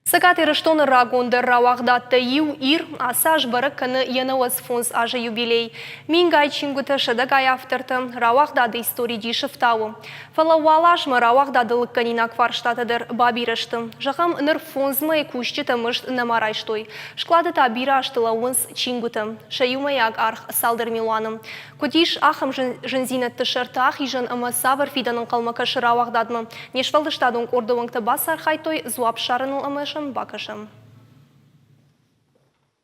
Сакат ирыштон рагондыр равагдатты ю ир асаж барык кыны янауыз фонс ажы юбилей. Мингай чингуты шыдык аяфтырты равагдады истории дишыфтауы. Фалауалашмы равагдадылык канинак фарштатыдыр бабирыштым. Жахам ныр фонзмы кушчы тымышт намарайштой. Шклады табира аштылауынс чингуты. Шаюмаяк арх салдыр миланым. Кутиш ахым жынзинетті шыртах ижын ымы савыр фиданын қалмакыш равагдадмы. Нешвалдыштадың ордывыңты басар хайтой зуап шарыныл ымышым бакышым.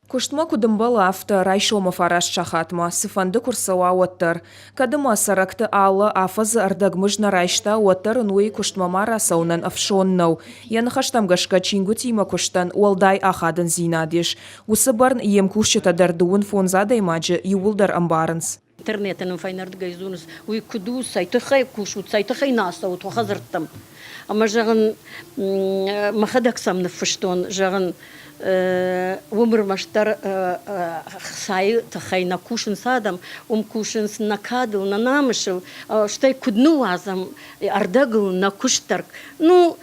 Куштма кудымбала авто райшомов араш чахатма, сыфанды курсава оттыр. Кадыма саракты алы афазы ардагмыжна райшта оттыр нуи куштмамара саунан афшоннау. Яны хаштамгашка чингу тима куштан уалдай ахадын зинадиш. Усы барн ем кушчета дуын фонзадай маджы юулдар амбарынс. Интернетінің файнарды гайзуныз, уй күду сайтықай кушут, сайтықай насаут, вахазырттым. Ама жағын махадаксамны фыштон, жағын өмір маштар сайы тахайна кушын садам, кушын накадыл, на намышыл, штай күдну азам, ардагыл на куштарк. Ну,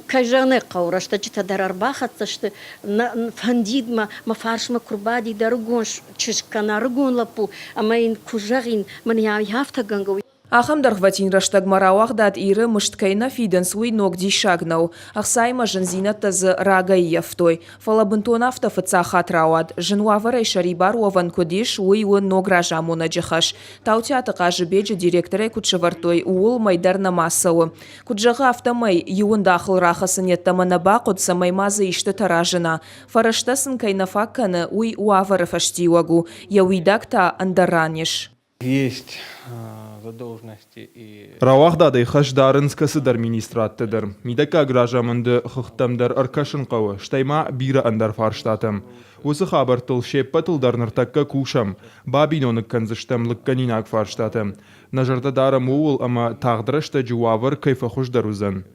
кайжаны қаура, что читадар арбахатса, что фандидма, мафаршма курбади даргон, чишкана аргон лапу, а маин кужагин, мания яфтагангау. Ахамдар хватин раштаг марауахдат иры мышткайна фиден суй ногди шагнау. Ахсайма жынзина тазы рагай яфтой. Фалабынтон авто фыцахат рауад. Жынуаварай шарибар ован кодиш уй уын ногража мона джихаш. Таутята кажы беджи директорай кутшавартой уул майдар намасауы. Куджага автомай юын дахыл рахасын еттамана бақуд самай мазы ишты таражына. Фараштасын кайнафакканы уй уавары фаштиуагу. Яуидакта андараниш. Есть задолженности и... Равахдадай хашдарынс касыдар министраттыдыр. Мидака гражамынды хықтамдар аркашын қауы, штайма бира андар фарштатым. Осы хабар тыл шеппа тылдарныртакка кушам, бабиноны канзыштамлык канинак фарштатым. Нажарда дарым уыл, ама тағдырышта жуавыр кайфа хушдарузан.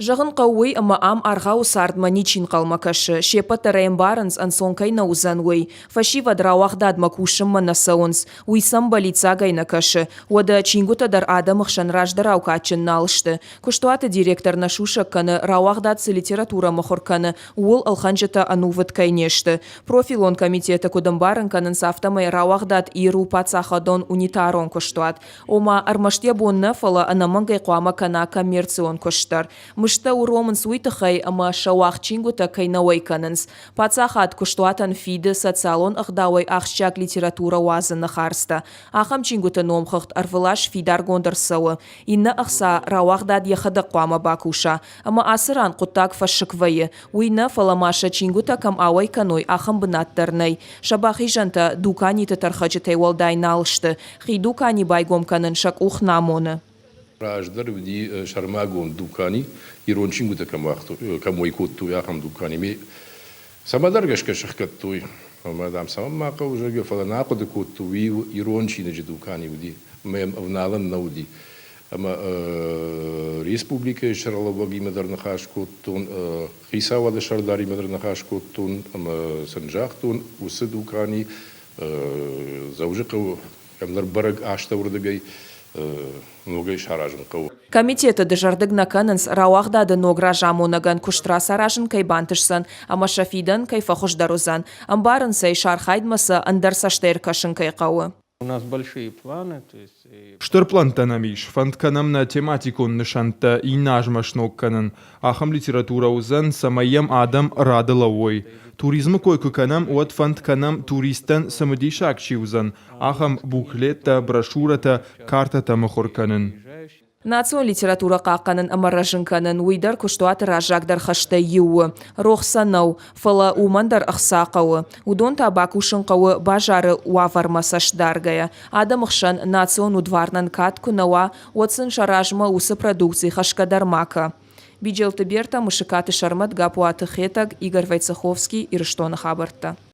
Жағын қауой ама ам арғау сардма ничин қалмакашы. Шепа тарайым барынс ансонкай наузан уй. Фашива драуахдад макушым манасаунс. Уйсам балица гайнакашы. Ода чингутадар адамықшан раждарау качын налышты. Куштуаты директор нашушак каны рауахдадсы литература махорканы. Уол алханжата анувыт кайнешты. Профилон комитета кудым барын канын сафтамай рауахдад иру пацахадон унитарон куштуат. Ома армаште бонна фала анамангай қуама кана коммерцион куштар. Мышта уромын суйтахай ама шауах чингута кайнауай канынс. Пацахат куштуатан фиды социалон ахдауай ахшчак литература уазын харста. Ахам чингута номхахт арвылаш фидар гондарсауы. Инна ахса рауахдад яхада қуама бакуша. Ама асыран қуттак фашыквайы. Уйна фаламаша чингута кам ауай каной ахам бынаттарнай. Шабахи жанта дукани татархаджатай валдай налышты. Хиду кани байгом канын шак ухнамоны. Раждар вди шармагон дукани ирончингута камой котту яхам дукани ми самадаргашка шахкаттуй мадам самака уже гефала коды котту ви ирончины же дукани вди мем вналан науди ама республика шарловаги мадарнахаш коттун хисавада шардари мадарнахаш коттун ама санжахтун усы дукани заужыкау камдар бараг аштавурдагай многое шаражын қау. Комитеты дежардыгна канынс рауахдады ногража монаган куштра саражын кайбантышсан, ама шафидан кайфахушдарузан. Амбарын сай шархайдмаса андарсаштер кашын кайқауы. У нас большие планы, то есть... Штырпланта намиш, фантканам на тематику нышанта и нажмашнок канан. Ахам литература узан самаем адам радылавой. Туризмы койку канам от фантканам туристан самодишакчи узан. Ахам буклетта, брошюрата, картата махорканан. Национ литература қаққанын амаражын канын уйдар куштуат ражагдар хашта юы. Рохсанау, фала умандар ақсақауы. Удон табак ушын қауы бажары уавармасашдаргая. Адам ұқшан национ удварнан каткунауа отсын шаражма усы продукции хашкадармака. Биджелты берта мышыкаты шармат гапуаты хетаг Игорь Вайцеховский и Рыштона Хабарта.